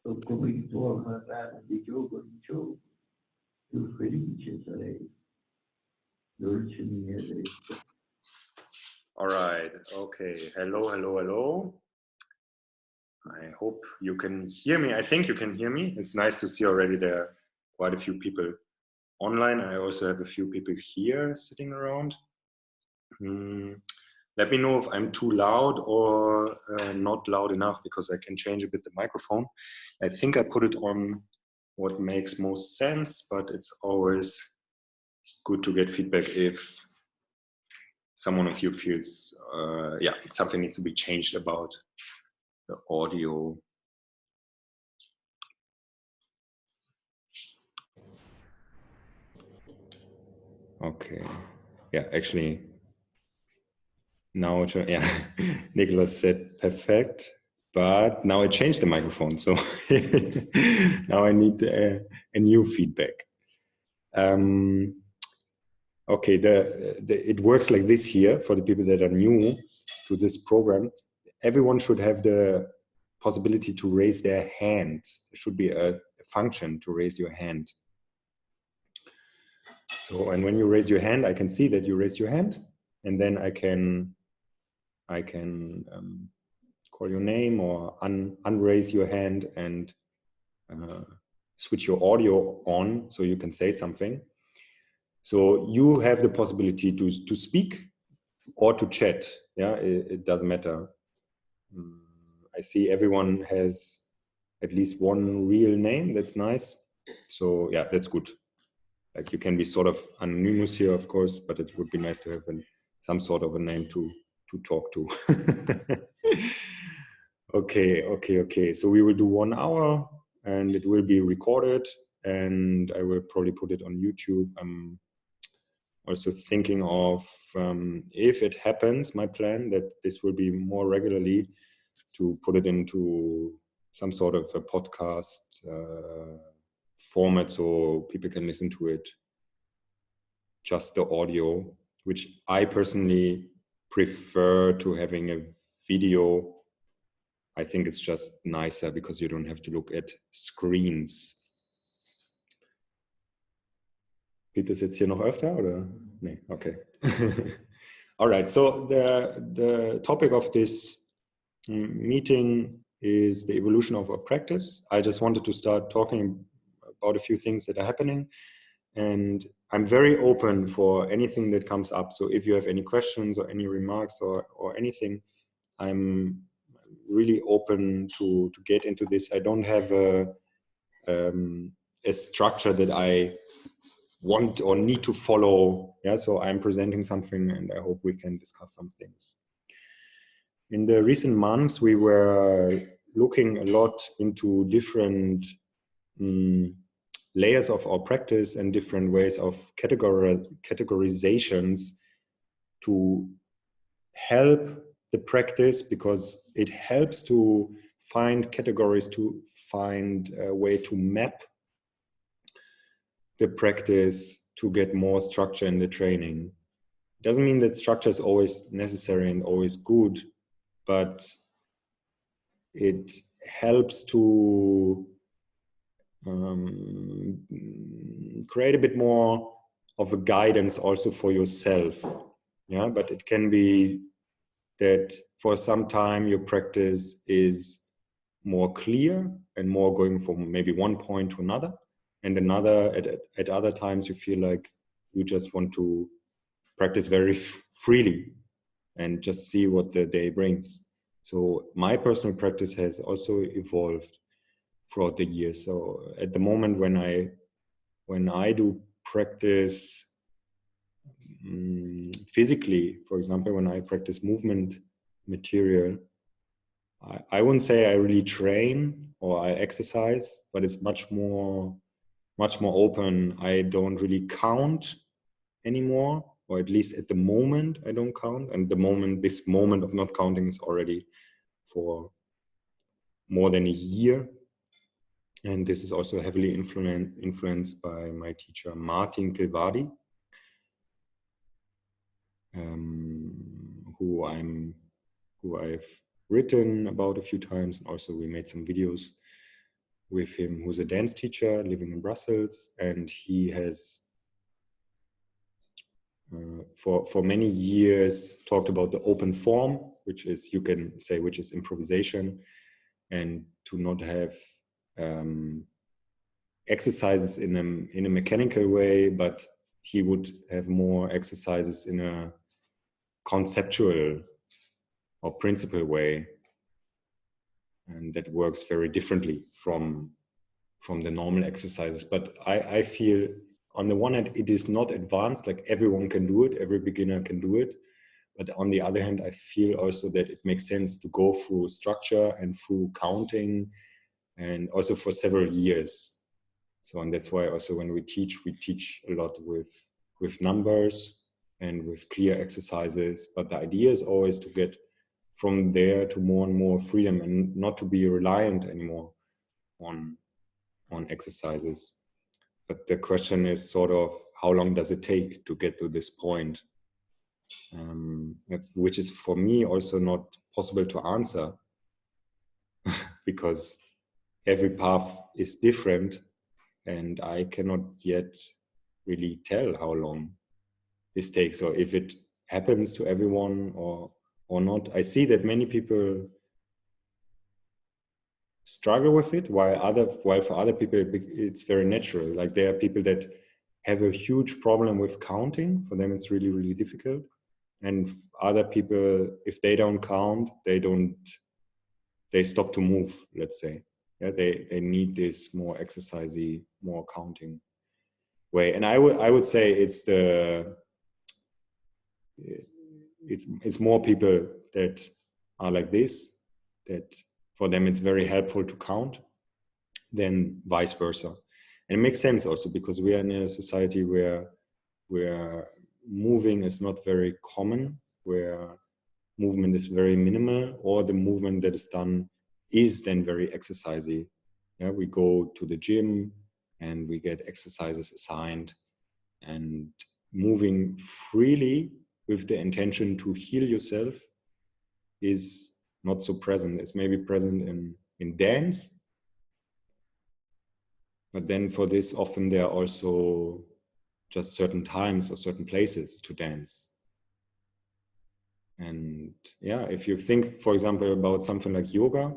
O come il tuo parlare di gioco, più felice sarei, dolce mia trezza. All right, okay, hello. I hope you can hear me. I think you can hear me. It's nice to see already there are quite a few people online. I also have a few people here sitting around. Let me know if I'm too loud or not loud enough, because I can change a bit the microphone. I think I put it on what makes most sense, but it's always good to get feedback if someone of you feels, something needs to be changed about the audio. Okay, yeah, actually, now, yeah, Nicholas said perfect, but now I changed the microphone, so now I need a new feedback. Okay, it works like this here for the people that are new to this program. Everyone should have the possibility to raise their hand. There should be a function to raise your hand. So, and when you raise your hand, I can see that you raised your hand, and then I can call your name or unraise your hand and switch your audio on so you can say something. So you have the possibility to speak or to chat. Yeah, it doesn't matter. I see everyone has at least one real name. That's nice. So yeah, that's good. Like, you can be sort of anonymous here, of course, but it would be nice to have some sort of a name to talk to. Okay. So we will do 1 hour, and it will be recorded, and I will probably put it on YouTube. I'm also thinking of, if it happens, my plan that this will be more regularly, to put it into some sort of a podcast format so people can listen to it, just the audio, which I personally prefer to having a video. I think it's just nicer because you don't have to look at screens. Gibt es jetzt hier noch öfter oder? Nee, okay. All right, so the topic of this meeting is the evolution of our practice. I just wanted to start talking about a few things that are happening, and I'm very open for anything that comes up. So if you have any questions or any remarks or anything, I'm really open to get into this. I don't have a structure that I want or need to follow. Yeah, so I'm presenting something, and I hope we can discuss some things. In the recent months, we were looking a lot into different layers of our practice and different ways of categorizations to help the practice, because it helps to find categories, to find a way to map the practice to get more structure in the training. It doesn't mean that structure is always necessary and always good, but it helps to create a bit more of a guidance also for yourself. Yeah, but it can be that for some time your practice is more clear and more going from maybe one point to another, and at other times you feel like you just want to practice very freely and just see what the day brings. So my personal practice has also evolved throughout the years. So at the moment when I do practice physically, for example, when I practice movement material, I wouldn't say I really train or I exercise, but it's much more open. I don't really count anymore, or at least at the moment I don't count. And this moment of not counting is already for more than a year. And this is also heavily influenced by my teacher, Martin Kilvadi, who I've written about a few times, and also we made some videos with him, who's a dance teacher living in Brussels, and he has for many years talked about the open form, which is, you can say, which is improvisation, and to not have exercises in a mechanical way, but he would have more exercises in a conceptual or principle way, and that works very differently from the normal exercises. But I feel, on the one hand, it is not advanced, like everyone can do it, every beginner can do it. But on the other hand, I feel also that it makes sense to go through structure and through counting, and also for several years. So, and that's why also when we teach a lot with numbers and with clear exercises. But the idea is always to get from there to more and more freedom, and not to be reliant anymore on exercises. But the question is sort of, how long does it take to get to this point? Which is for me also not possible to answer because every path is different, and I cannot yet really tell how long this takes, or if it happens to everyone or not. I see that many people struggle with it, while for other people it's very natural. Like, there are people that have a huge problem with counting. For them it's really, really difficult. And other people, if they don't count, they stop to move, let's say. Yeah, they need this more exercisey, more counting way. And I would say it's more people that are like this, that for them it's very helpful to count, than vice versa. And it makes sense also, because we are in a society where moving is not very common, where movement is very minimal, or the movement that is done is then very exercisey. Yeah, we go to the gym and we get exercises assigned, and moving freely with the intention to heal yourself is not so present. It's maybe present in dance, but then for this, often there are also just certain times or certain places to dance. And yeah, if you think, for example, about something like yoga,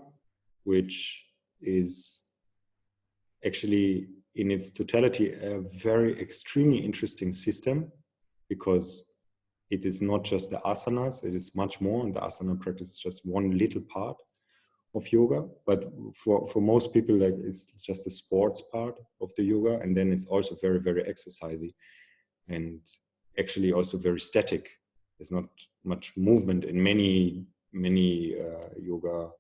which is actually in its totality a very extremely interesting system, because it is not just the asanas, it is much more, and the asana practice is just one little part of yoga. But for most people, like, it's just the sports part of the yoga, and then it's also very, very exercisey, and actually also very static. There's not much movement in many yoga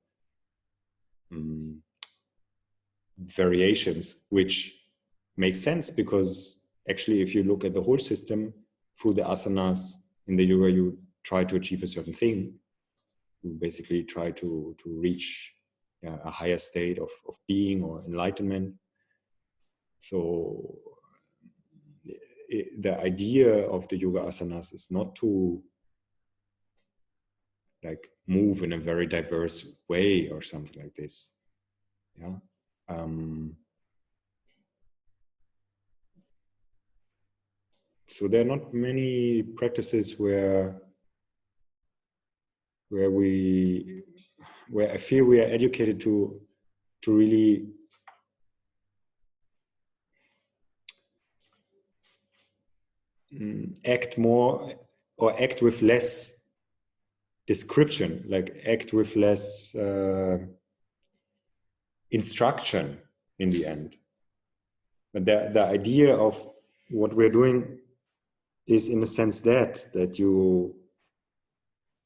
variations, which makes sense, because actually, if you look at the whole system, through the asanas in the yoga, you try to achieve a certain thing. You basically try to reach a higher state of being or enlightenment. So the idea of the yoga asanas is not to like move in a very diverse way or something like this. Yeah. So there are not many practices where I feel we are educated to really act more, or act with less description, like act with less instruction in the end. But the idea of what we're doing is, in a sense, that you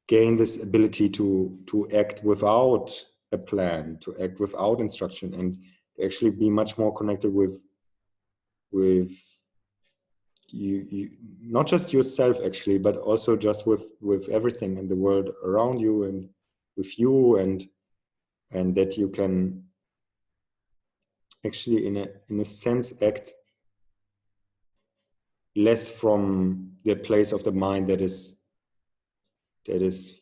gain this ability to act without a plan, to act without instruction, and to actually be much more connected with you, not just yourself actually, but also just with everything in the world around you, and with you, and that you can actually in a sense act less from the place of the mind that is is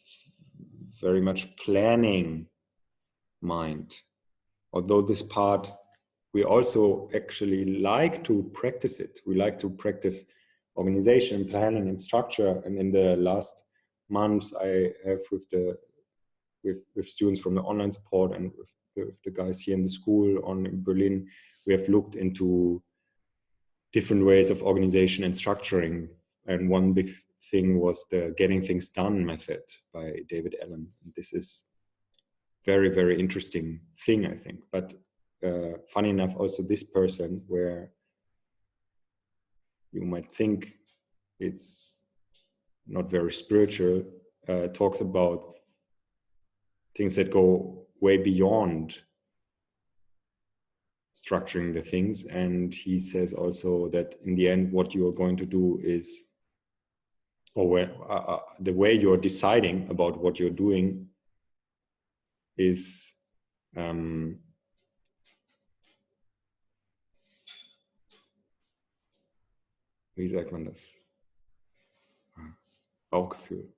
very much planning mind. Although this part, we also actually like to practice it. We like to practice organization, planning, and structure. And in the last months, I have with students from the online support and with the guys here in the school in Berlin, we have looked into different ways of organization and structuring. And one big thing was the Getting Things Done method by David Allen. This is very, very interesting thing, I think. But funny enough, also this person, where you might think it's not very spiritual, talks about things that go way beyond structuring the things. And he says also that in the end, what you are going to do is, or the way you're deciding about what you're doing is wie sagt man das? Bauchgefühl.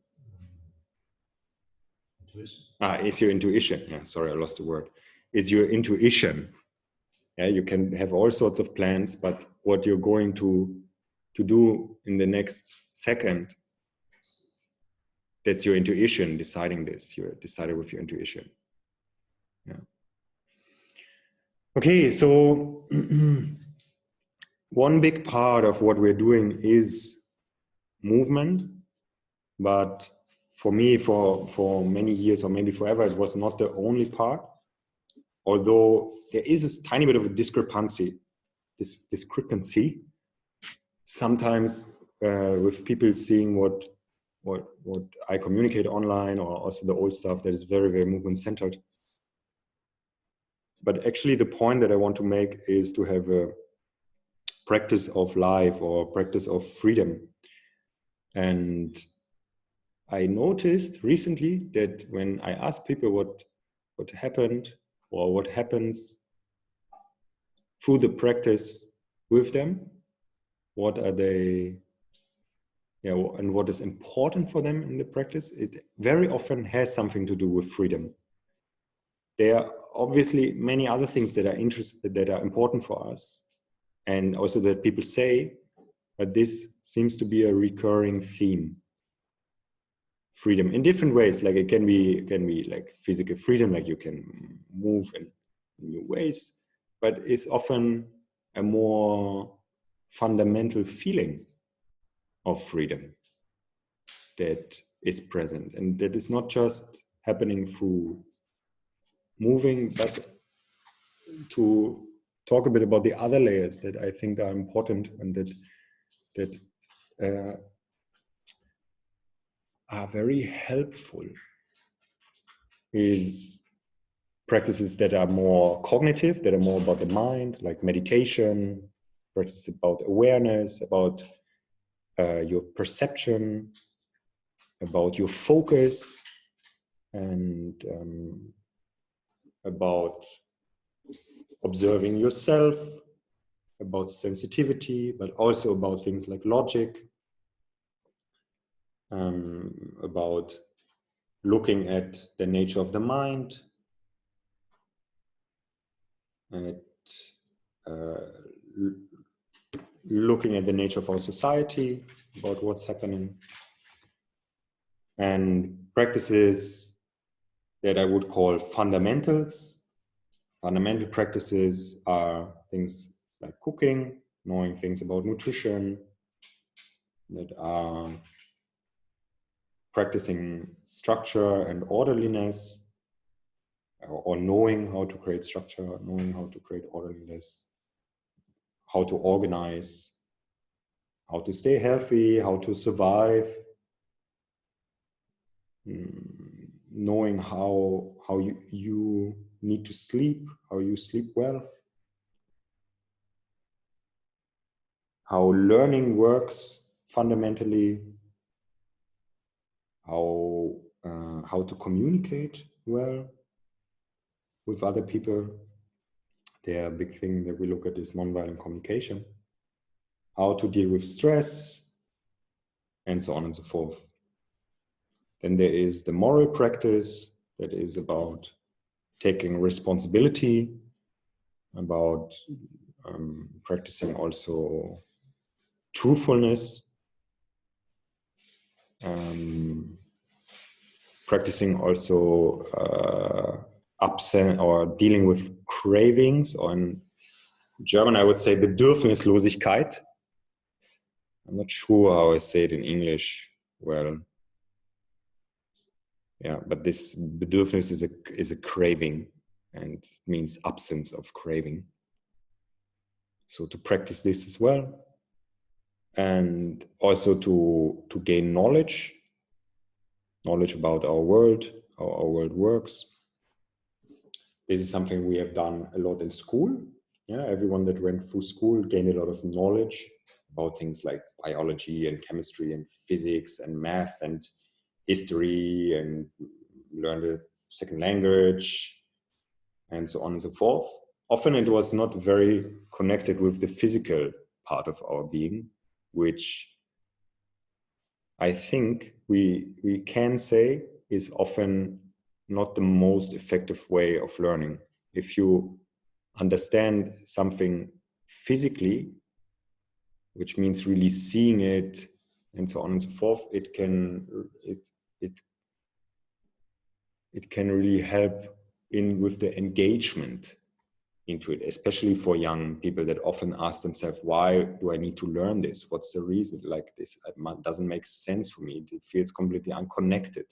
Intuition. Is your intuition. Yeah, sorry, I lost the word. Is your intuition. Yeah, you can have all sorts of plans, but what you're going to do in the next second, that's your intuition deciding this. You're decided with your intuition. Yeah. Okay, so one big part of what we're doing is movement, but for me, for many years or maybe forever, it was not the only part. Although there is this tiny bit of a discrepancy sometimes with people seeing what I communicate online, or also the old stuff that is very, very movement centered. But actually the point that I want to make is to have a practice of life or practice of freedom. And I noticed recently that when I ask people what happened or what happens through the practice with them, what are they, and what is important for them in the practice, it very often has something to do with freedom. There are obviously many other things that are important for us, and also that people say, but this seems to be a recurring theme. Freedom in different ways, like it can be like physical freedom, like you can move in new ways, but it's often a more fundamental feeling of freedom that is present, and that is not just happening through moving, but to talk a bit about the other layers that I think are important and that are very helpful is practices that are more cognitive, that are more about the mind, like meditation, practices about awareness, about your perception, about your focus, and about observing yourself, about sensitivity, but also about things like logic, about looking at the nature of the mind, at looking at the nature of our society, about what's happening, and practices that I would call fundamentals. Fundamental practices are things like cooking, knowing things about nutrition, that are practicing structure and orderliness, or knowing how to create structure, knowing how to create orderliness, how to organize, how to stay healthy, how to survive, knowing how you need to sleep, how you sleep well, how learning works fundamentally, how to communicate well with other people. The big thing that we look at is nonviolent communication, how to deal with stress, and so on and so forth. Then there is the moral practice that is about taking responsibility, about practicing also truthfulness, practicing also absent or dealing with cravings, or in German I would say Bedürfnislosigkeit. I'm not sure how I say it in English well. Yeah, but this Bedürfnis is a craving and means absence of craving. So to practice this as well, and also to gain knowledge about our world, how our world works. This is something we have done a lot in school. Yeah, everyone that went through school gained a lot of knowledge about things like biology and chemistry and physics and math and history, and learned a second language and so on and so forth. Often it was not very connected with the physical part of our being, which I think we can say is often not the most effective way of learning. If you understand something physically, which means really seeing it and so on and so forth, it can really help in with the engagement into it, especially for young people that often ask themselves, why do I need to learn this? What's the reason? Like this, it doesn't make sense for me. It feels completely unconnected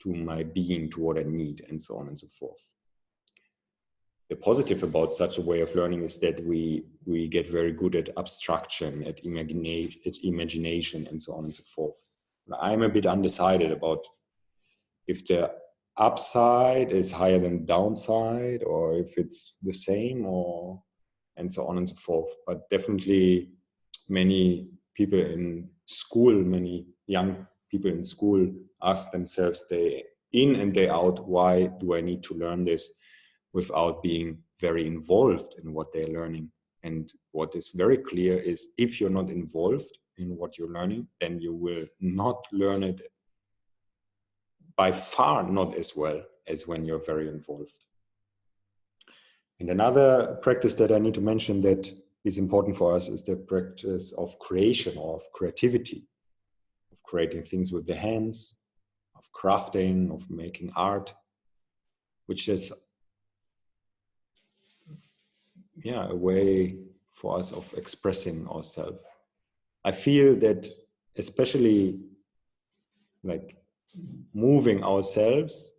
to my being, to what I need, and so on and so forth. The positive about such a way of learning is that we get very good at abstraction, at imagination, and so on and so forth. I'm a bit undecided about if the upside is higher than downside, or if it's the same, or and so on and so forth. But definitely many people in school, many young people in school ask themselves day in and day out, why do I need to learn this, without being very involved in what they're learning. And what is very clear is, if you're not involved in what you're learning, then you will not learn it, by far not as well as when you're very involved. And another practice that I need to mention that is important for us is the practice of creation, or of creativity, of creating things with the hands, of crafting, of making art, which is a way for us of expressing ourselves. I feel that especially like moving ourselves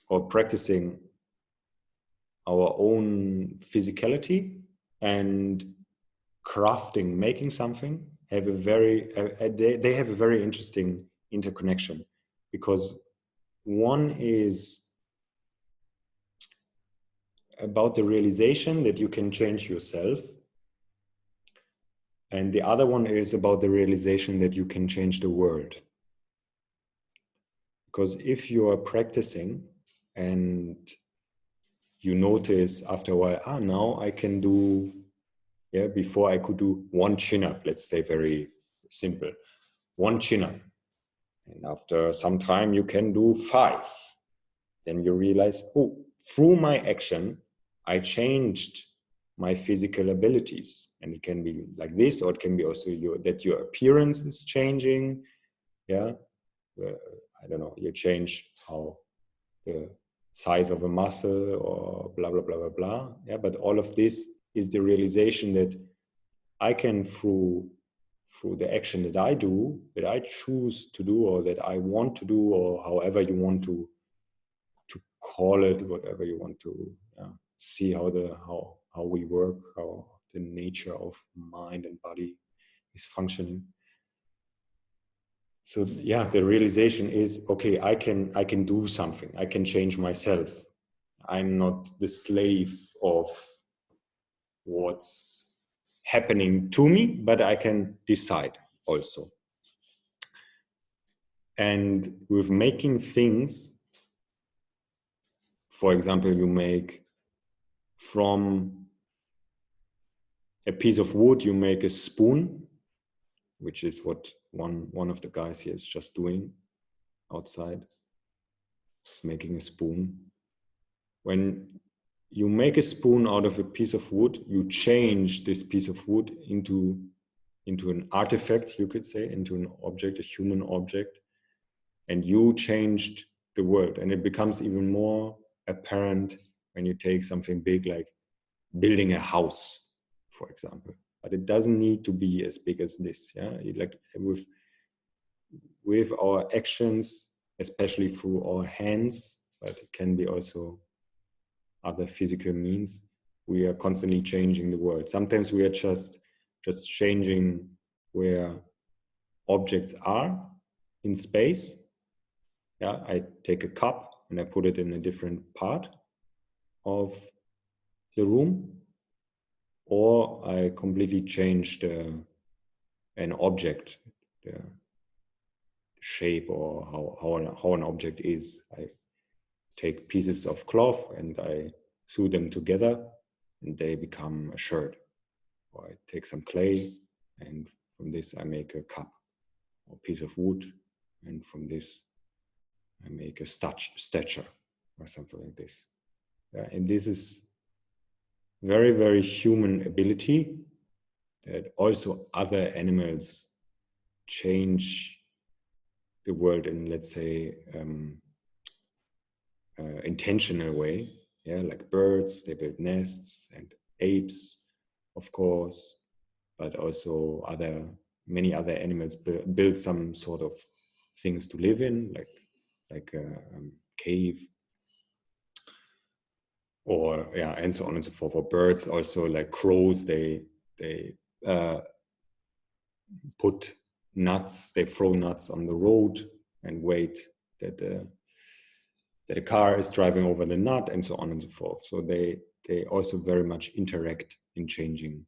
or practicing our own physicality and crafting, making something, have a very they have a very interesting interconnection, because one is about the realization that you can change yourself, and the other one is about the realization that you can change the world. Because if you are practicing and you notice after a while, now I can do, before I could do one chin-up, let's say very simple, one chin-up. And after some time you can do 5. Then you realize, through my action, I changed my physical abilities. And it can be like this, or it can be also that your appearance is changing. I don't know, you change how the size of a muscle, or blah, blah, blah, blah, blah. But all of this is the realization that I can, through the action that I do, that I choose to do, or that I want to do, or however you want to call it, whatever you want to see how we work, how the nature of mind and body is functioning. So the realization is, okay, I can do something. I can change myself. I'm not the slave of what's happening to me, but I can decide also. And with making things, for example, you make from a piece of wood, you make a spoon, which is what one of the guys here is just doing outside. He's making a spoon. When you make a spoon out of a piece of wood, you change this piece of wood into an artifact, you could say, into an object, a human object, and you changed the world. And it becomes even more apparent when you take something big like building a house, for example. But it doesn't need to be as big as this. Yeah, like with our actions, especially through our hands, but it can be also other physical means, we are constantly changing the world. Sometimes we are just changing where objects are in space. Yeah, I take a cup and I put it in a different part of the room, or I completely change an object, the shape, or how an object is. I take pieces of cloth and I sew them together and they become a shirt. Or I take some clay and from this I make a cup or piece of wood, and from this I make a statue or something like this. And this is very, very human ability that also other animals change the world in, let's say, intentional way. Yeah, like birds, they build nests, and apes, of course, but also many other animals build some sort of things to live in, like a cave, or yeah, and so on and so forth. For birds, also like crows, they put nuts, they throw nuts on the road and wait that a car is driving over the nut, and so on and so forth. So they also very much interact in changing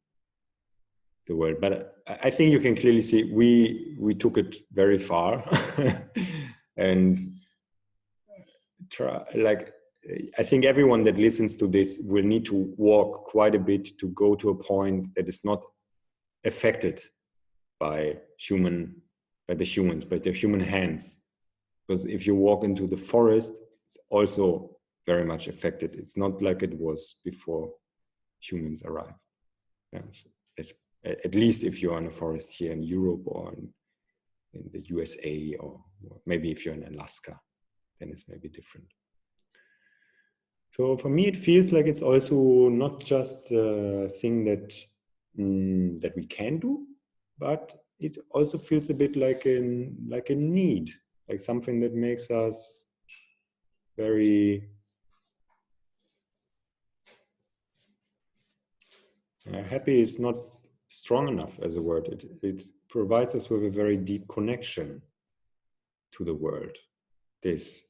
the world. But I think you can clearly see we took it very far, and I think everyone that listens to this will need to walk quite a bit to go to a point that is not affected by the humans, by their human hands. Because if you walk into the forest, it's also very much affected. It's not like it was before humans arrived. Yeah, so at least if you're in a forest here in Europe or in the USA, or maybe if you're in Alaska, then it's maybe different. So for me, it feels like it's also not just a thing that we can do, but it also feels a bit like a need, like something that makes us very happy is not strong enough as a word. It provides us with a very deep connection to the world. This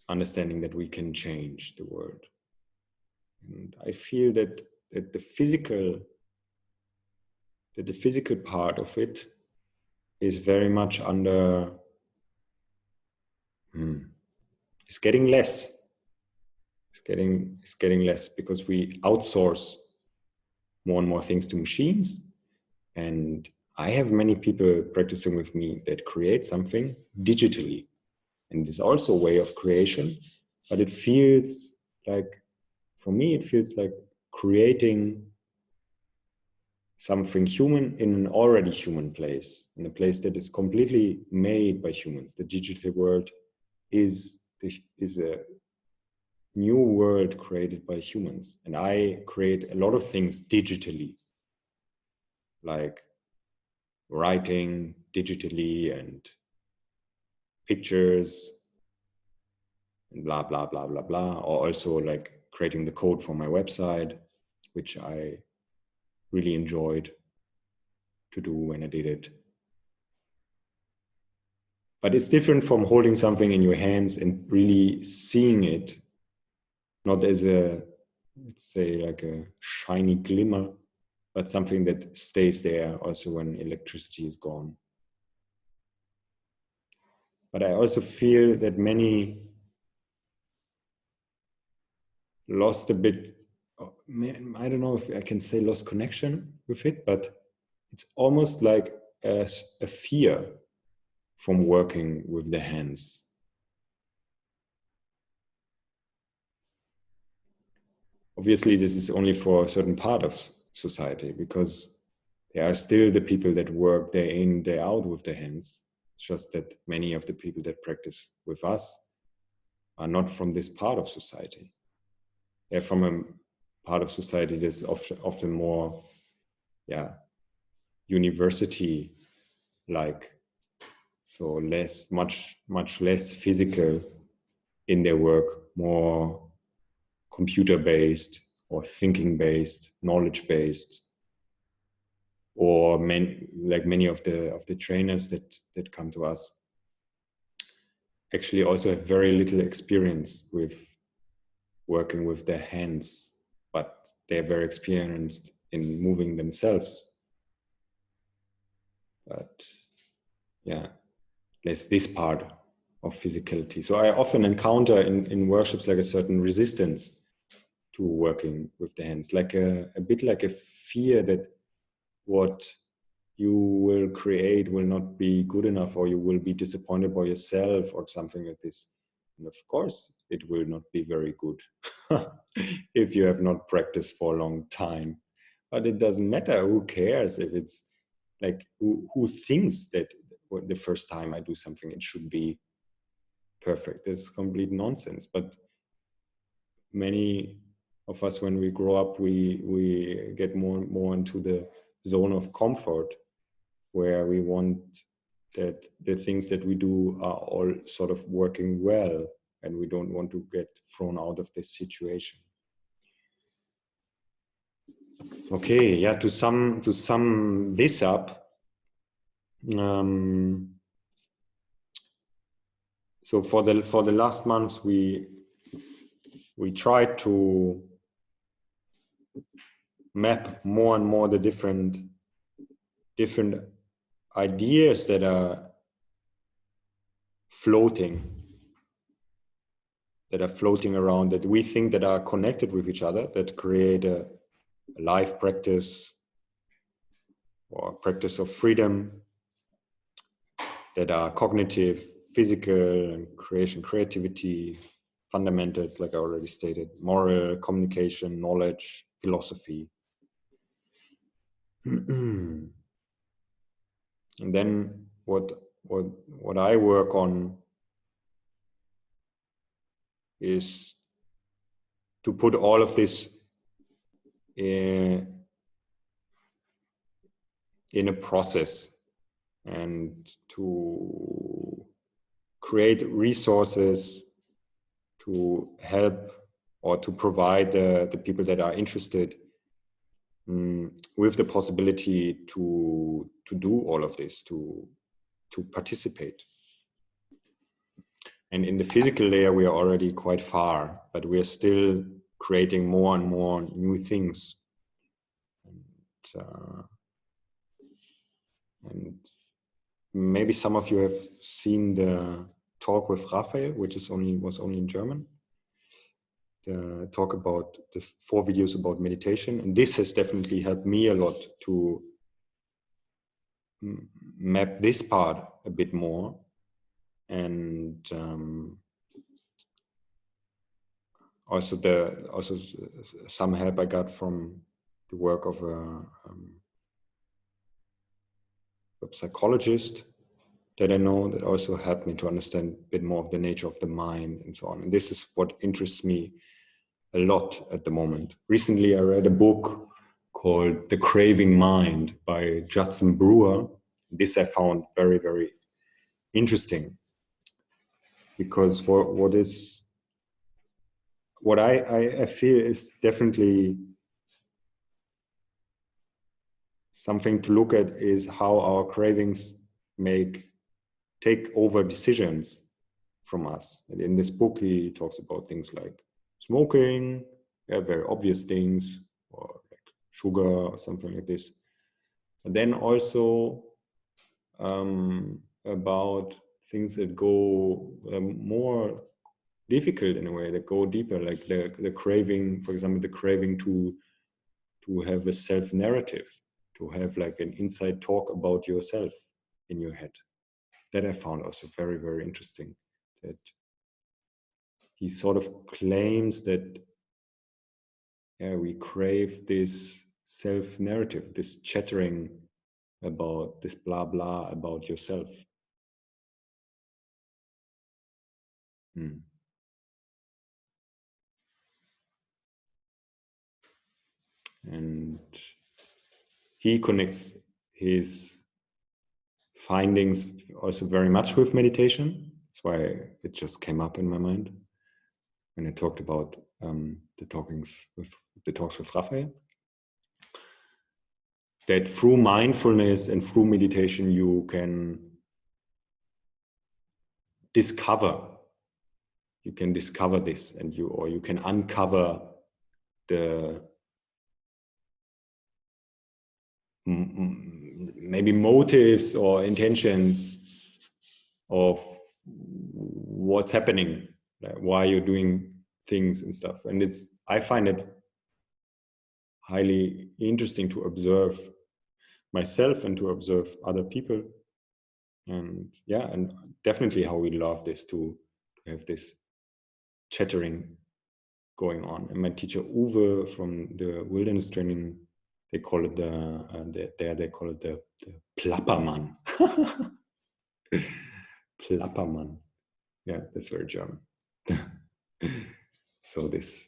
understanding that we can change the world. And I feel that the physical part of it is very much under, it's getting less. It's getting less because we outsource more and more things to machines. And I have many people practicing with me that create something digitally. And this is also a way of creation, but it feels like, for me, it feels like creating something human in an already human place, in a place that is completely made by humans. The digital world is a new world created by humans. And I create a lot of things digitally, like writing digitally and pictures and blah, blah, blah, blah, blah. Or also like creating the code for my website, which I really enjoyed to do when I did it. But it's different from holding something in your hands and really seeing it, not as a, let's say, like a shiny glimmer, but something that stays there also when electricity is gone. But I also feel that many lost a bit, I don't know if I can say lost connection with it, but it's almost like a fear from working with the hands. Obviously, this is only for a certain part of society, because there are still the people that work day in, day out with their hands. It's just that many of the people that practice with us are not from this part of society. They're from a part of society that's often more, university-like. So much less physical in their work, more computer-based or thinking-based, knowledge-based, or many of the trainers that come to us actually also have very little experience with working with their hands, but they're very experienced in moving themselves. But there's this part of physicality. So I often encounter in workshops like a certain resistance to working with the hands, like a bit like a fear that what you will create will not be good enough, or you will be disappointed by yourself, or something like this. And of course, it will not be very good if you have not practiced for a long time. But it doesn't matter. Who cares if it's like, who thinks that the first time I do something, it should be perfect? This is complete nonsense. But many of us, when we grow up, we get more and more into the zone of comfort, where we want that the things that we do are all sort of working well, and we don't want to get thrown out of this situation. Okay, to sum this up, so for the last months, we tried to map more and more the different ideas that are floating around, that we think that are connected with each other, that create a life practice or practice of freedom, that are cognitive, physical, and creativity, fundamentals, like I already stated, moral, communication, knowledge, philosophy. And then what I work on is to put all of this in a process, and to create resources to help or to provide the people that are interested with the possibility to do all of this, to participate. And in the physical layer, we are already quite far, but we are still creating more and more new things. And maybe some of you have seen the talk with Raphael, which was only in German. The talk about the 4 videos about meditation, and this has definitely helped me a lot to map this part a bit more. And also some help I got from the work of a psychologist that I know, that also helped me to understand a bit more of the nature of the mind and so on. And this is what interests me a lot at the moment. Recently, I read a book called The Craving Mind by Judson Brewer. This I found very, very interesting, because what I feel is definitely something to look at, is how our cravings take over decisions from us. And in this book, he talks about things like smoking, very obvious things, or like sugar or something like this. And then also about things that go more difficult in a way, that go deeper, like the craving, for example, the craving to have a self-narrative, to have like an inside talk about yourself in your head. That I found also very, very interesting, that he sort of claims that we crave this self-narrative, this chattering about this blah blah about yourself. And he connects his findings also very much with meditation. That's why it just came up in my mind when I talked about the talks with Raphael. That through mindfulness and through meditation you can discover this, and you can uncover the maybe motives or intentions of what's happening, why you're doing things and stuff. And I find it highly interesting to observe myself and to observe other people. And yeah, and definitely how we love this to have this chattering going on. And my teacher Uwe from the wilderness training, they call it the Plappermann. Plappermann. Yeah, that's very German. So this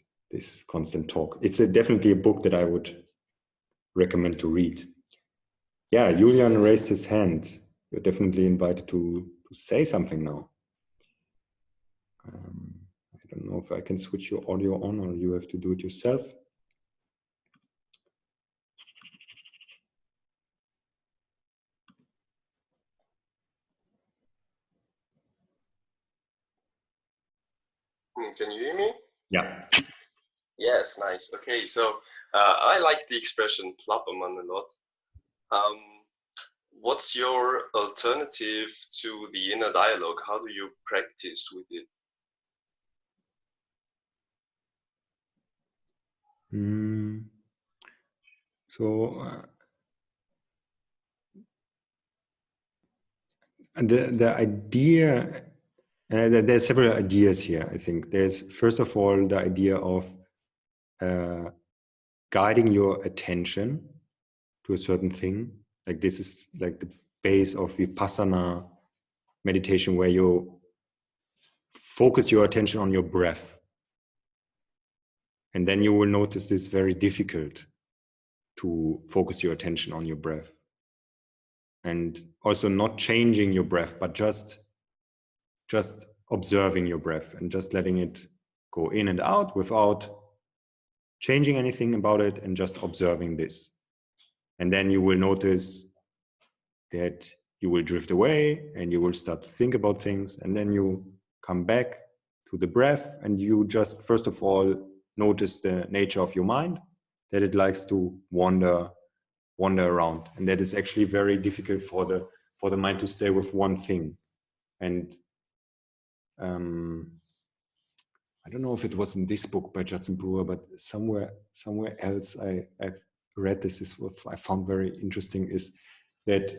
constant talk. It's definitely a book that I would recommend to read. Yeah, Julian raised his hand. You're definitely invited to say something now. I don't know if I can switch your audio on, or you have to do it yourself. Can you hear me? Yeah. Yes, nice. Okay, so I like the expression Plappermann a lot. What's your alternative to the inner dialogue? How do you practice with it? So the idea, there's several ideas here. I think there's, first of all, the idea of guiding your attention to a certain thing. Like this is like the base of Vipassana meditation, where you focus your attention on your breath. And then you will notice it's very difficult to focus your attention on your breath. And also not changing your breath, but just observing your breath and just letting it go in and out without changing anything about it, and just observing this. And then you will notice that you will drift away and you will start to think about things, and then you come back to the breath, and you just, first of all, notice the nature of your mind, that it likes to wander around, and that is actually very difficult for the mind to stay with one thing. And I don't know if it was in this book by Judson Brewer, but somewhere else I read this. Is what I found very interesting, is that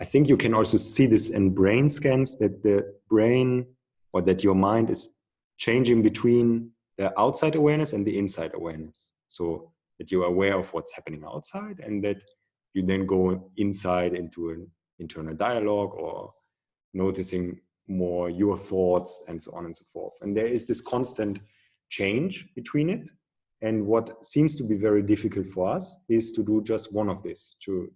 I think you can also see this in brain scans, that the brain, or that your mind is changing between the outside awareness and the inside awareness. So that you are aware of what's happening outside, and that you then go inside into an internal dialogue, or noticing more your thoughts, and so on and so forth. And there is this constant change between it. And what seems to be very difficult for us is to do just one of this, to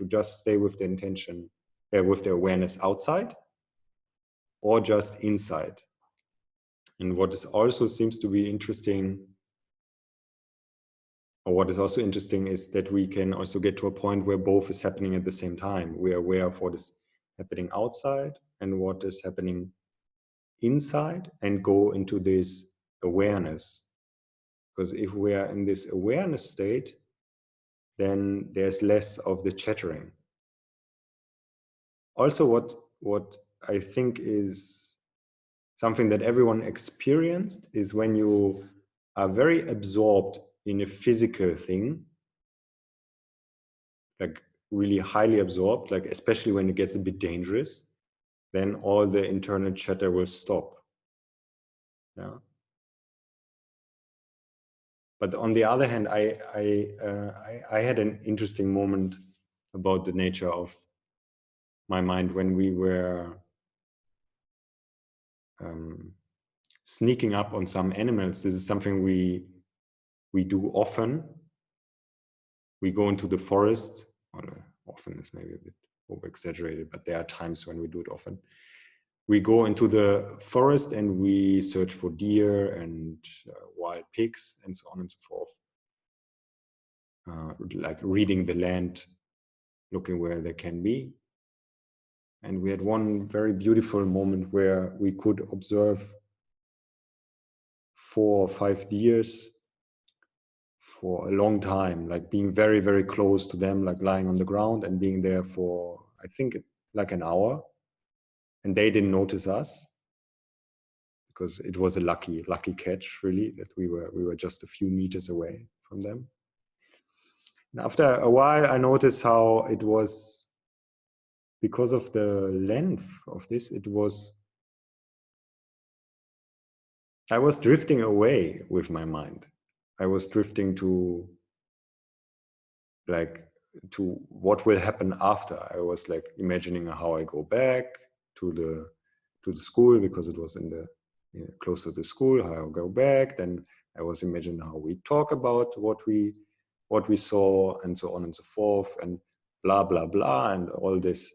just stay with the intention, with the awareness outside, or just inside. And what is also seems to be interesting, or what is also interesting, is that we can also get to a point where both is happening at the same time. We are aware of what is happening outside and what is happening inside, and go into this awareness. Because if we are in this awareness state, then there's less of the chattering. Also, what I think is something that everyone experienced is when you are very absorbed in a physical thing, like really highly absorbed, like especially when it gets a bit dangerous, then all the internal chatter will stop. Yeah. But on the other hand, I had an interesting moment about the nature of my mind when we were sneaking up on some animals. This is something we do often. We go into the forest, or often is maybe a bit over exaggerated, but there are times when we do it often. We go into the forest and we search for deer and wild pigs and so on and so forth. Like reading the land, looking where they can be. And we had one very beautiful moment where we could observe 4 or 5 deers for a long time, like being very, very close to them, like lying on the ground and being there for, I think, like an hour. And they didn't notice us because it was a lucky catch, really, that we were just a few meters away from them. And after a while, I noticed how it was, because of the length of this, I was drifting away with my mind. I was drifting to what will happen after. I was like imagining how I go back to the school, because it was close to the school, how I go back. Then I was imagining how we talk about what we saw, and so on and so forth, and blah blah blah, and all this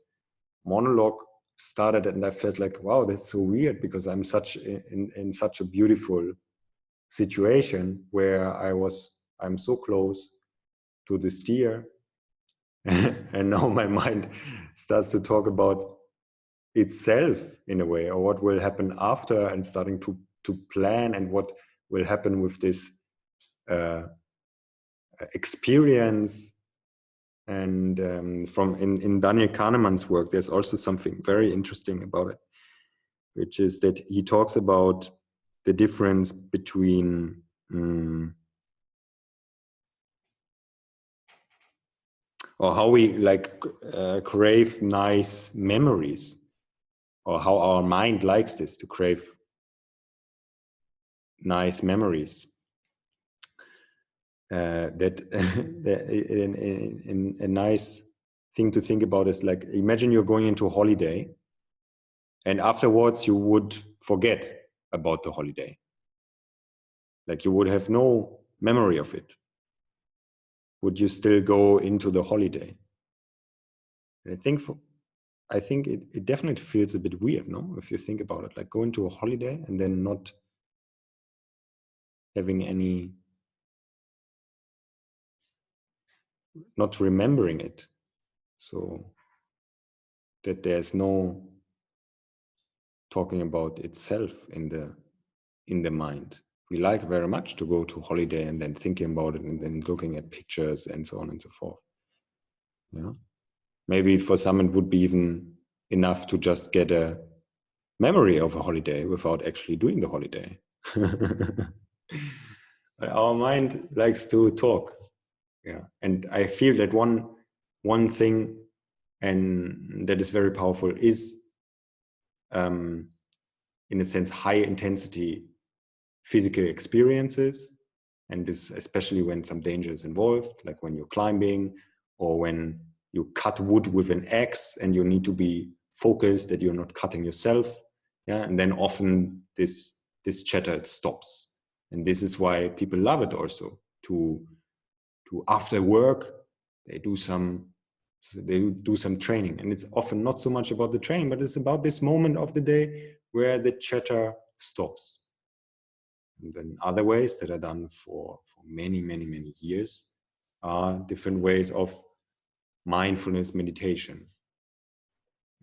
monologue started. And I felt like, wow, that's so weird, because I'm in such a beautiful situation where I'm so close to this deer, and now my mind starts to talk about itself in a way, or what will happen after, and starting to plan, and what will happen with this experience. And in Daniel Kahneman's work, there's also something very interesting about it, which is that he talks about the difference between or how we crave nice memories, or how our mind likes this, to crave nice memories. That a nice thing to think about is, like, imagine you're going into a holiday, and afterwards you would forget about the holiday. Like, you would have no memory of it. Would you still go into the holiday? And I think it definitely feels a bit weird, no? If you think about it, like going to a holiday and then not having not remembering it. So that there's no talking about itself in the mind. We like very much to go to holiday and then thinking about it and then looking at pictures and so on and so forth. Yeah. Maybe for some it would be even enough to just get a memory of a holiday without actually doing the holiday. Our mind likes to talk. Yeah. And I feel that one thing, and that is very powerful, is in a sense high intensity physical experiences. And this especially when some danger is involved, like when you're climbing, or when you cut wood with an axe and you need to be focused that you're not cutting yourself. Yeah. And then often this chatter stops. And this is why people love it also, to after work they do some training. And it's often not so much about the training, but it's about this moment of the day where the chatter stops. And then other ways that are done for many, many, many years are different ways of mindfulness meditation.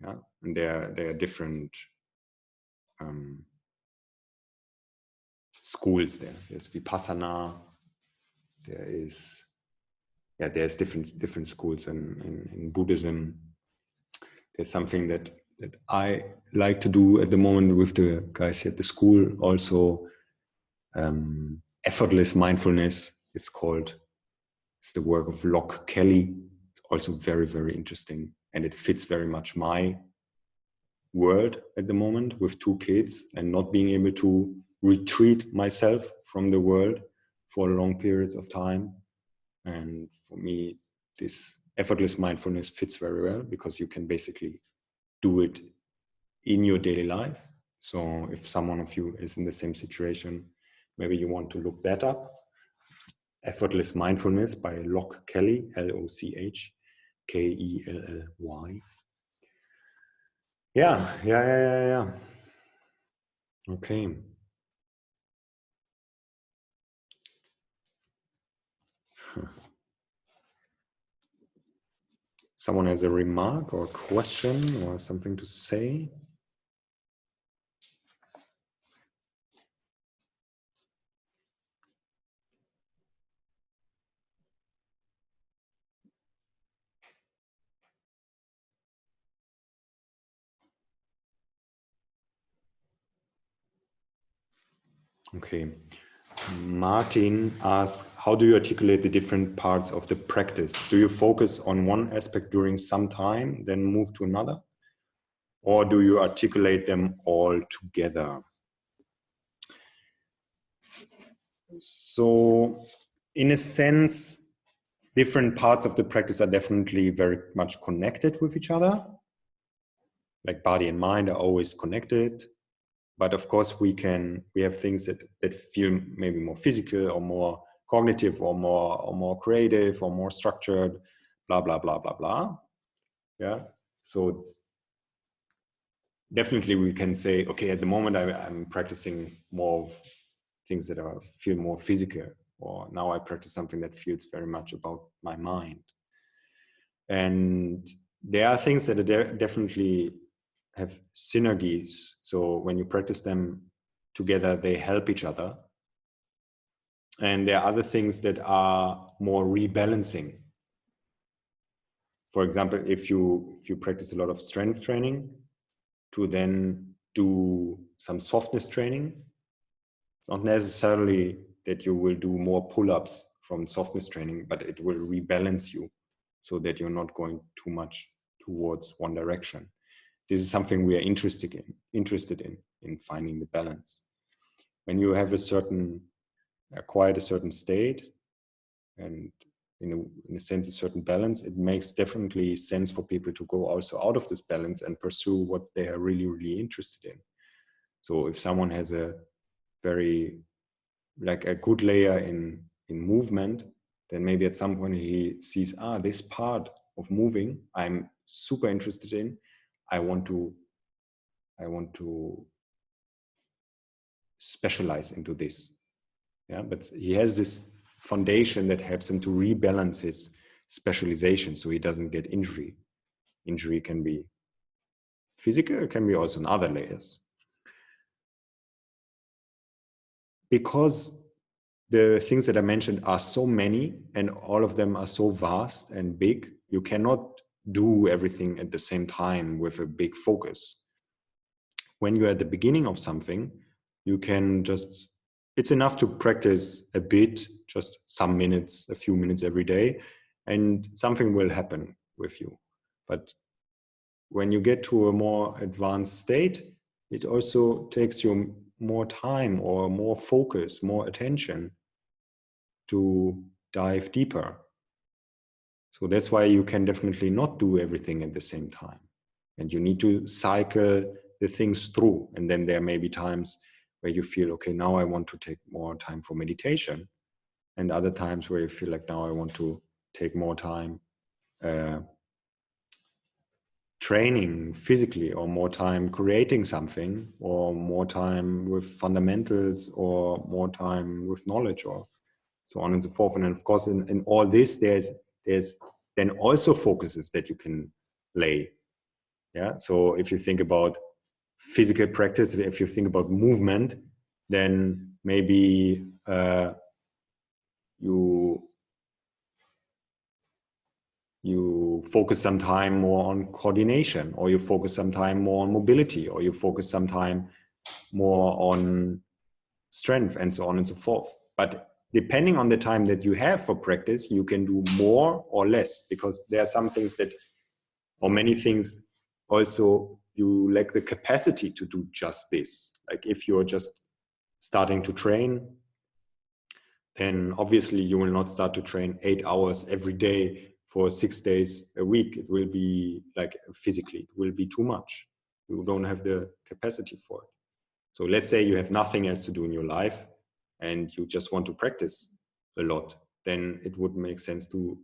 Yeah, and there are different schools there. There's Vipassana. There's different schools in Buddhism. There's something that I like to do at the moment with the guys here at the school also. Effortless mindfulness, it's called. It's the work of Locke Kelly. It's also very, very interesting. And it fits very much my world at the moment with 2 kids and not being able to retreat myself from the world for long periods of time. And for me, this effortless mindfulness fits very well because you can basically do it in your daily life. So if someone of you is in the same situation, maybe you want to look that up. Effortless Mindfulness by Loch Kelly, Lochkelly. Yeah. Okay. Someone has a remark or a question or something to say? Okay. Martin asks, how do you articulate the different parts of the practice? Do you focus on one aspect during some time, then move to another? Or do you articulate them all together? So, in a sense, different parts of the practice are definitely very much connected with each other. Like body and mind are always connected. But of course, we have things that feel maybe more physical or more cognitive or more creative or more structured, blah, blah, blah, blah, blah. Yeah. So definitely we can say, okay, at the moment I'm practicing more things that feel more physical, or now I practice something that feels very much about my mind. And there are things that are definitely have synergies. So when you practice them together, they help each other. And there are other things that are more rebalancing. For example, if you practice a lot of strength training to then do some softness training, it's not necessarily that you will do more pull-ups from softness training, but it will rebalance you so that you're not going too much towards one direction. This is something we are interested in finding the balance. When you have acquired a certain state and in a sense a certain balance, it makes definitely sense for people to go also out of this balance and pursue what they are really, really interested in. So if someone has a good layer in movement, then maybe at some point he sees, this part of moving I'm super interested in. I want to specialize into this. Yeah, but he has this foundation that helps him to rebalance his specialization so he doesn't get injury. Injury can be physical, it can be also in other layers. Because the things that I mentioned are so many and all of them are so vast and big, you cannot do everything at the same time with a big focus. When you're at the beginning of something, you can it's enough to practice a bit, just some minutes, a few minutes every day, and something will happen with you. But when you get to a more advanced state, it also takes you more time or more focus, more attention to dive deeper. So that's why you can definitely not do everything at the same time. And you need to cycle the things through. And then there may be times where you feel, okay, now I want to take more time for meditation. And other times where you feel like now I want to take more time training physically, or more time creating something, or more time with fundamentals, or more time with knowledge, or so on and so forth. And then of course in all this there's then also focuses that you can lay. Yeah. So if you think about physical practice, if you think about movement, then maybe you focus some time more on coordination, or you focus some time more on mobility, or you focus some time more on strength, and so on and so forth. But depending on the time that you have for practice, you can do more or less, because there are some things that, or many things also, you lack the capacity to do just this. Like if you're just starting to train, then obviously you will not start to train 8 hours every day for 6 days a week. It will be like physically, it will be too much. You don't have the capacity for it. So let's say you have nothing else to do in your life and you just want to practice a lot, then it would make sense to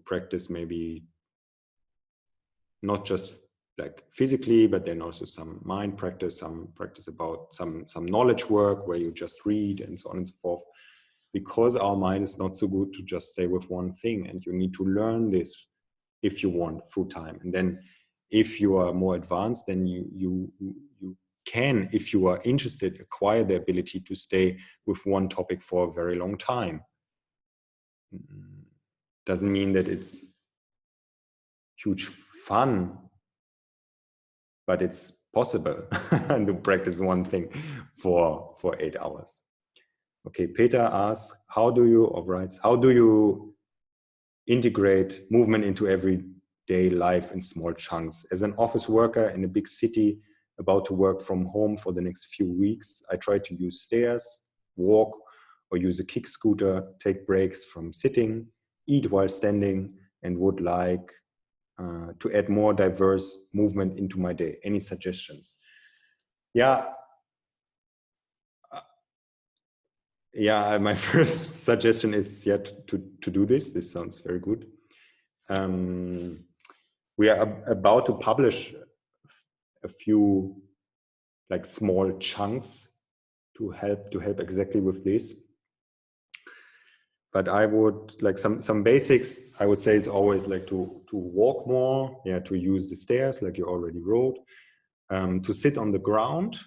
practice maybe not just like physically, but then also some mind practice, some practice about some knowledge work where you just read and so on and so forth. Because our mind is not so good to just stay with one thing, and you need to learn this if you want full time. And then if you are more advanced, then you can, if you are interested, acquire the ability to stay with one topic for a very long time. Doesn't mean that it's huge fun, but it's possible to practice one thing for 8 hours. Okay, Peter asks, how do you integrate movement into everyday life in small chunks? As an office worker in a big city, about to work from home for the next few weeks, I try to use stairs, walk, or use a kick scooter, take breaks from sitting, eat while standing, and would like to add more diverse movement into my day. Any suggestions? Yeah, my first suggestion is yet to do this. This sounds very good. We are about to publish a few like small chunks to help exactly with this. But I would like some basics. I would say is always like to walk more, to use the stairs like you already wrote, to sit on the ground,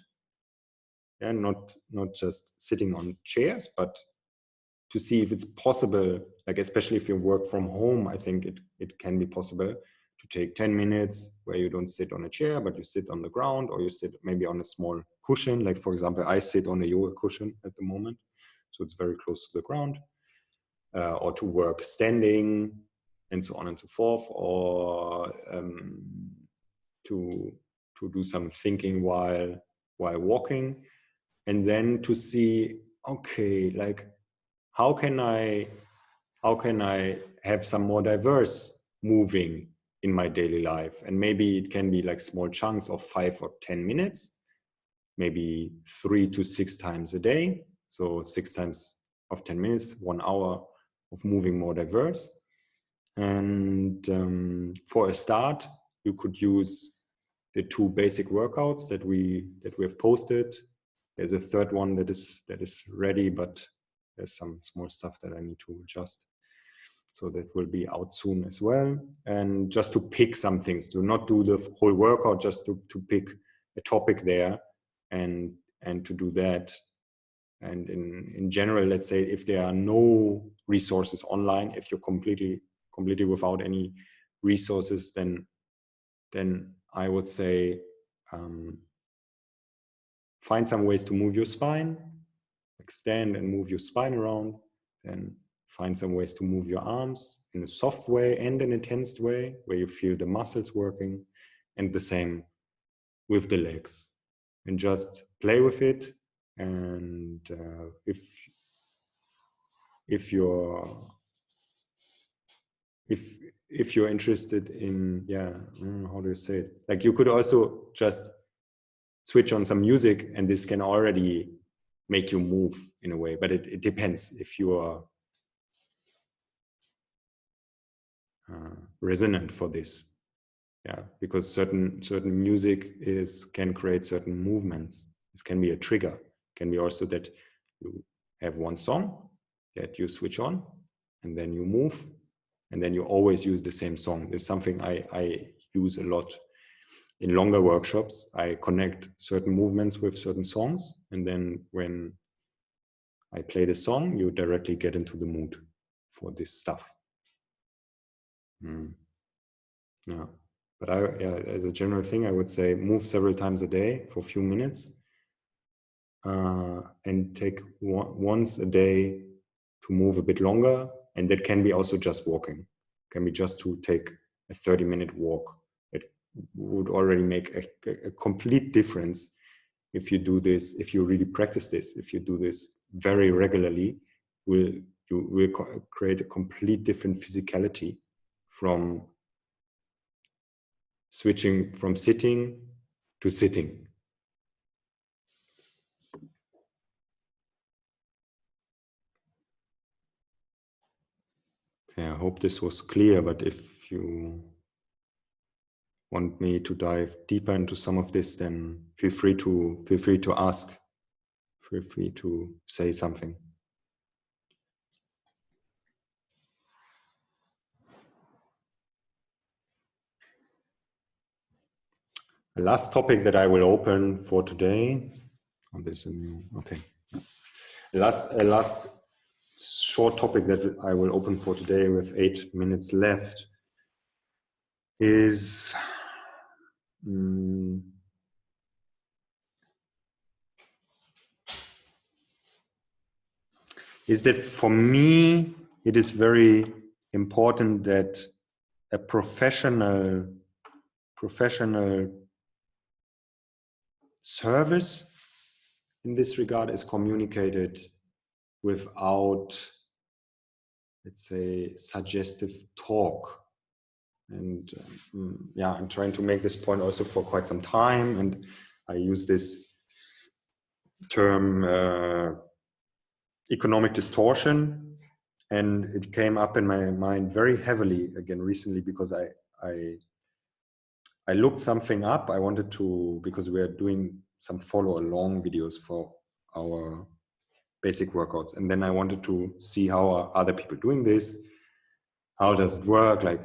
and not just sitting on chairs, but to see if it's possible, like especially if you work from home, I think it can be possible to take 10 minutes where you don't sit on a chair, but you sit on the ground, or you sit maybe on a small cushion. Like for example, I sit on a yoga cushion at the moment, so it's very close to the ground. Or to work standing, and so on and so forth, or to do some thinking while walking, and then to see, okay, like how can I have some more diverse moving in my daily life? And maybe it can be like small chunks of 5 or 10 minutes, maybe 3 to 6 times a day. So 6 times of 10 minutes, 1 hour of moving more diverse. And for a start, you could use the 2 basic workouts that we have posted. There's a third one that is ready, but there's some small stuff that I need to adjust. So that will be out soon as well. And just to pick some things, do not do the whole workout, just to pick a topic there and to do that. And in general, let's say if there are no resources online, if you're completely without any resources, then I would say find some ways to move your spine, like stand and move your spine around. Then find some ways to move your arms in a soft way and an intense way, where you feel the muscles working, and the same with the legs. And just play with it. And if you're interested in, how do you say it? Like you could also just switch on some music, and this can already make you move in a way. But it depends if you are resonant for this. Because certain music can create certain movements. This can be a trigger. It can be also that you have one song that you switch on, and then you move, and then you always use the same song. This is something I use a lot in longer workshops. I connect certain movements with certain songs, and then when I play the song, you directly get into the mood for this stuff. But as a general thing, I would say move several times a day for a few minutes, and take once a day to move a bit longer, and that can be also just walking. Can be just to take a 30-minute walk. It would already make a complete difference if you do this, if you really practice this, if you do this very regularly. You will create a complete different physicality from switching from sitting to sitting. Okay, I hope this was clear, but if you want me to dive deeper into some of this, then feel free to ask. Feel free to say something. The last topic that I will open for today. Oh, there's a new. Okay. The last short topic that I will open for today, with 8 minutes left, is that for me it is very important that a professional service in this regard is communicated without, let's say, suggestive talk. And yeah, I'm trying to make this point also for quite some time, and I use this term economic distortion, and it came up in my mind very heavily again recently, because I looked something up. I wanted to, because we are doing some follow along videos for our basic workouts, and then I wanted to see how are other people doing this, how does it work, like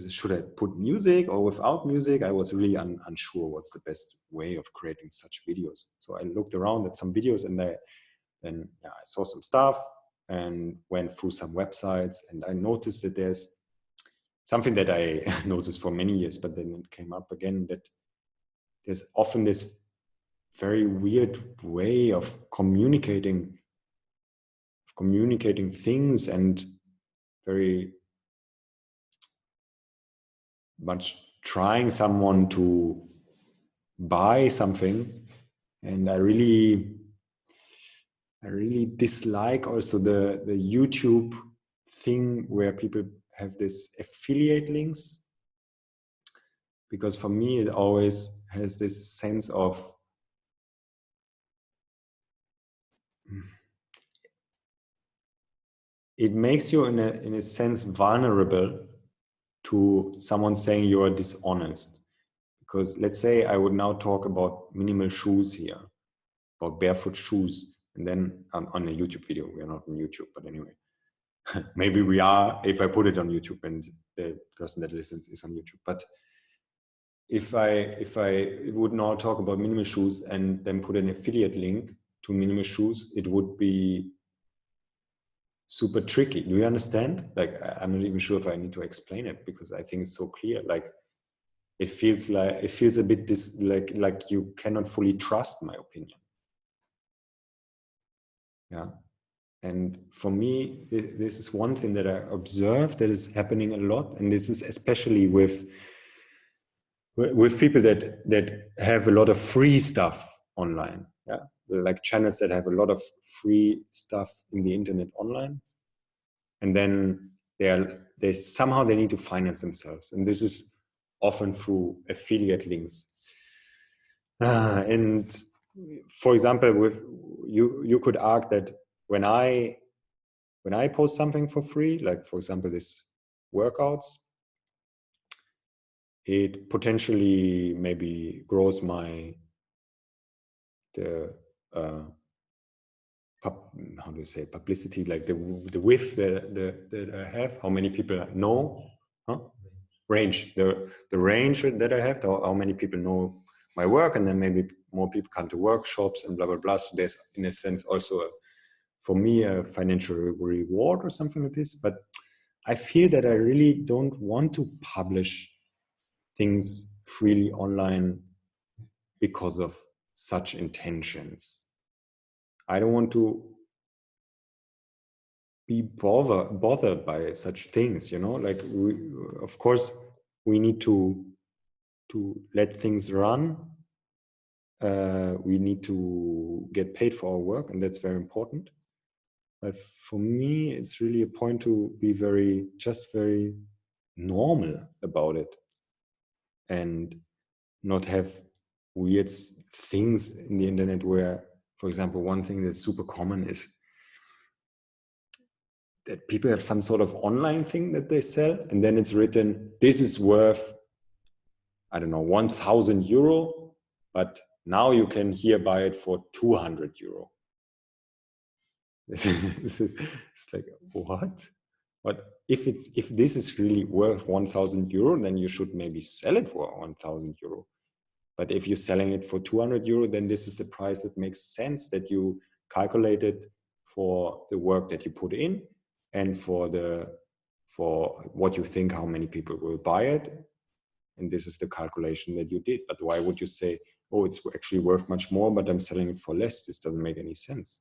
should I put music or without music? I was really unsure what's the best way of creating such videos. So I looked around at some videos, and then I saw some stuff and went through some websites, and I noticed that there's something that I noticed for many years, but then it came up again, that there's often this very weird way of communicating things, and very much trying someone to buy something. And I really dislike also the YouTube thing where people have this affiliate links, because for me it always has this sense of it makes you in a sense vulnerable to someone saying you are dishonest. Because let's say I would now talk about minimal shoes here, about barefoot shoes, and then on a YouTube video. We are not on YouTube, but anyway, maybe we are if I put it on YouTube and the person that listens is on YouTube. But if I would now talk about minimal shoes and then put an affiliate link to minimal shoes, it would be super tricky. Do you understand? Like, I'm not even sure if I need to explain it, because I think it's so clear. Like, it feels a bit like you cannot fully trust my opinion. Yeah. And for me, this is one thing that I observe that is happening a lot, and this is especially with people that have a lot of free stuff online. Yeah, like channels that have a lot of free stuff in the internet online, and then they somehow they need to finance themselves, and this is often through affiliate links. And for example, you could argue that when I post something for free, like for example this workouts, it potentially maybe grows how do you say, publicity, like the width that I have, how many people know, range, the range that I have, how many people know my work, and then maybe more people come to workshops and blah blah blah. So there's in a sense also for me a financial reward or something like this. But I feel that I really don't want to publish things freely online because of such intentions. I don't want to be bothered by such things, you know, like of course we need to let things run. We need to get paid for our work, and that's very important. But for me, it's really a point to be very normal about it, and not have weird things in the internet where, for example, one thing that's super common is that people have some sort of online thing that they sell, and then it's written, this is worth, I don't know, 1,000 euro, but now you can here buy it for 200 euro. It's like, what? But if this is really worth 1,000 euro, then you should maybe sell it for 1,000 euro. But if you're selling it for 200 euro, then this is the price that makes sense, that you calculated for the work that you put in, and for what you think how many people will buy it. And this is the calculation that you did. But why would you say, oh, it's actually worth much more, but I'm selling it for less? This doesn't make any sense.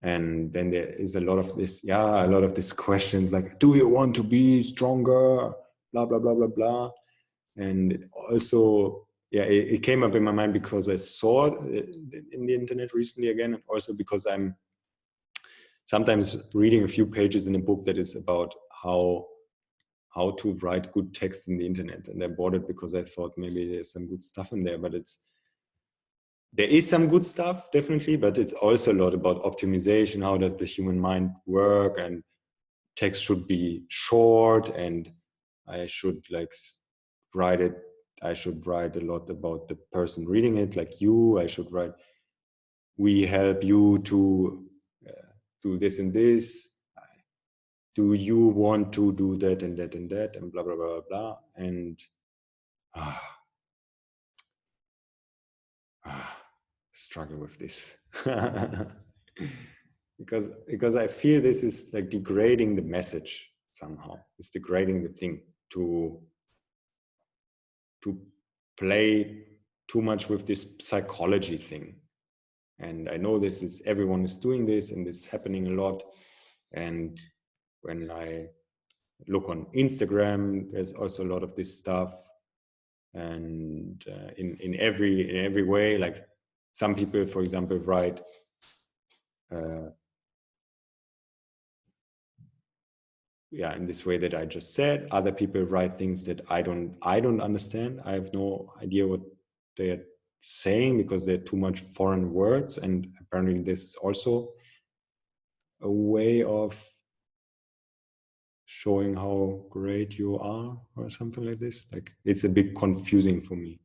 And then there is a lot of this questions like, do you want to be stronger? Blah, blah, blah, blah, blah. And also, it came up in my mind because I saw it in the internet recently again, and also because I'm sometimes reading a few pages in a book that is about how to write good text in the internet. And I bought it because I thought maybe there's some good stuff in there, but there is some good stuff, definitely, but it's also a lot about optimization. How does the human mind work? And text should be short, and I should write a lot about the person reading it, like you. I should write, we help you to do this and this. Do you want to do that and that and that, and blah, blah, blah, blah, blah. And struggle with this. because I feel this is like degrading the message somehow. It's degrading the thing to play too much with this psychology thing. And I know everyone is doing this, and this is happening a lot. And when I look on Instagram, there's also a lot of this stuff. And in every way, like some people, for example, write in this way that I just said. Other people write things that I don't understand. I have no idea what they're saying because they're too much foreign words. And apparently this is also a way of showing how great you are, or something like this. Like, it's a bit confusing for me.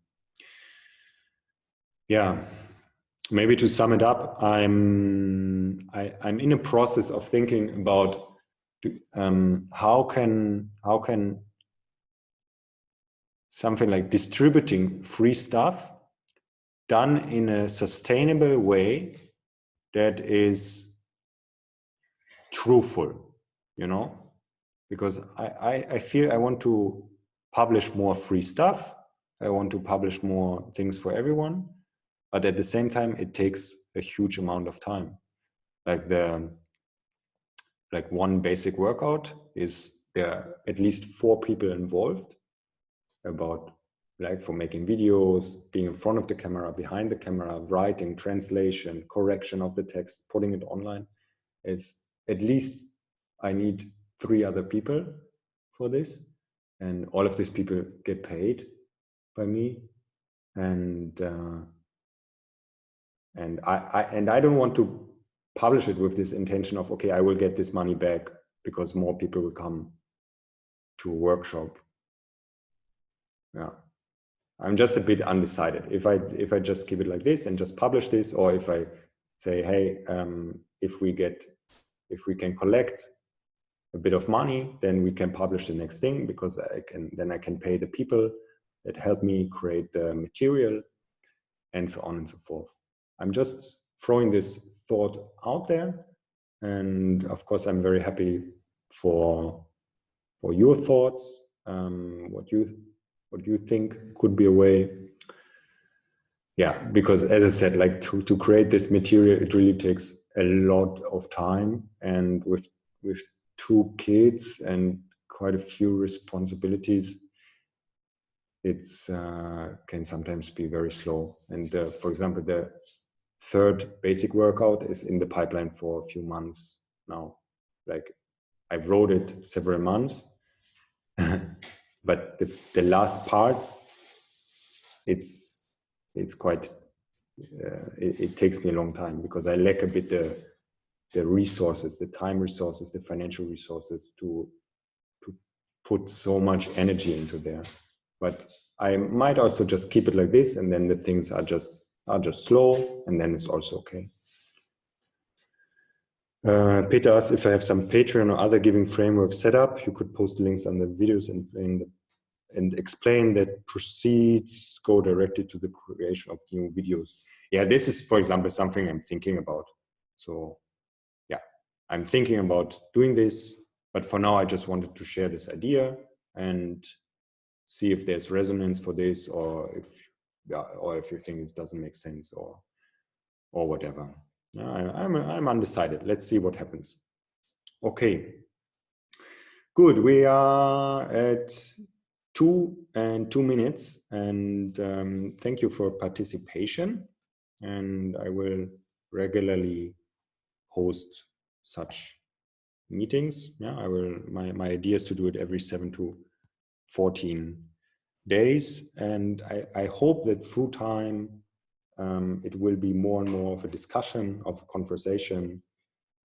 Yeah, maybe to sum it up, I'm in a process of thinking about how can something like distributing free stuff done in a sustainable way that is truthful, you know? Because I feel I want to publish more free stuff. I want to publish more things for everyone, but at the same time, it takes a huge amount of time. Like one basic workout is, there are at least 4 people involved, about for making videos, being in front of the camera, behind the camera, writing, translation, correction of the text, putting it online. It's at least I need 3 other people for this, and all of these people get paid by me, and I don't want to publish it with this intention of, okay, I will get this money back because more people will come to a workshop. Yeah, I'm just a bit undecided if I just keep it like this and just publish this, or if I say, hey, if we can collect a bit of money, then we can publish the next thing, because I can pay the people that help me create the material, and so on and so forth. I'm just throwing this thought out there, and of course I'm very happy for your thoughts, what you think could be a way. Yeah, because as I said, like to create this material, it really takes a lot of time, and with 2 kids and quite a few responsibilities, it's can sometimes be very slow. And for example, the 3rd basic workout is in the pipeline for a few months now. Like, I wrote it several months, but the last parts, it's quite it takes me a long time, because I lack a bit the resources, the time resources, the financial resources to put so much energy into there. But I might also just keep it like this, and then the things are just slow, and then it's also okay. Peter asks if I have some Patreon or other giving framework set up. You could post the links on the videos and explain that proceeds go directly to the creation of new videos. Yeah, this is, for example, something I'm thinking about. So yeah, I'm thinking about doing this, but for now I just wanted to share this idea and see if there's resonance for this, or if you think it doesn't make sense, or whatever. I'm undecided. Let's see what happens. Okay, good. We are at 2 minutes, and thank you for participation. And I will regularly host such meetings. Yeah, I will. My idea is to do it every 7 to 14 days, and I hope that through time it will be more and more of a discussion, of a conversation,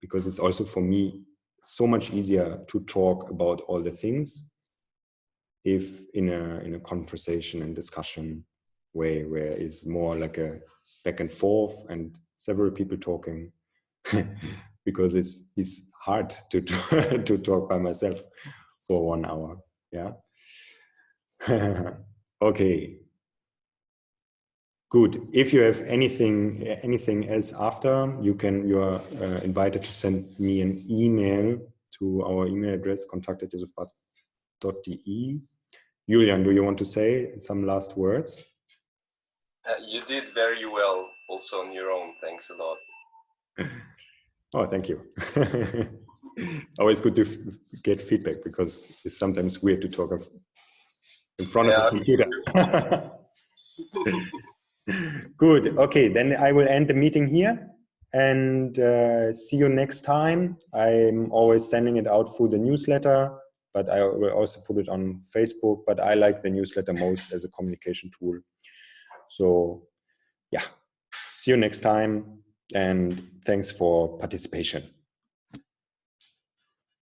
because it's also for me so much easier to talk about all the things if in a conversation and discussion way, where it's more like a back and forth and several people talking, because it's hard to to talk by myself for 1 hour. Yeah. Okay. Good. If you have anything else after, you are invited to send me an email to our email address, contact@josefbart.de. Julian, do you want to say some last words? You did very well also on your own. Thanks a lot. Oh, thank you. Always good to get feedback, because it's sometimes weird to talk in front of a computer. Good. Okay, then I will end the meeting here, and see you next time. I'm always sending it out through the newsletter, but I will also put it on Facebook, but I like the newsletter most as a communication tool. So yeah, see you next time, and thanks for participation.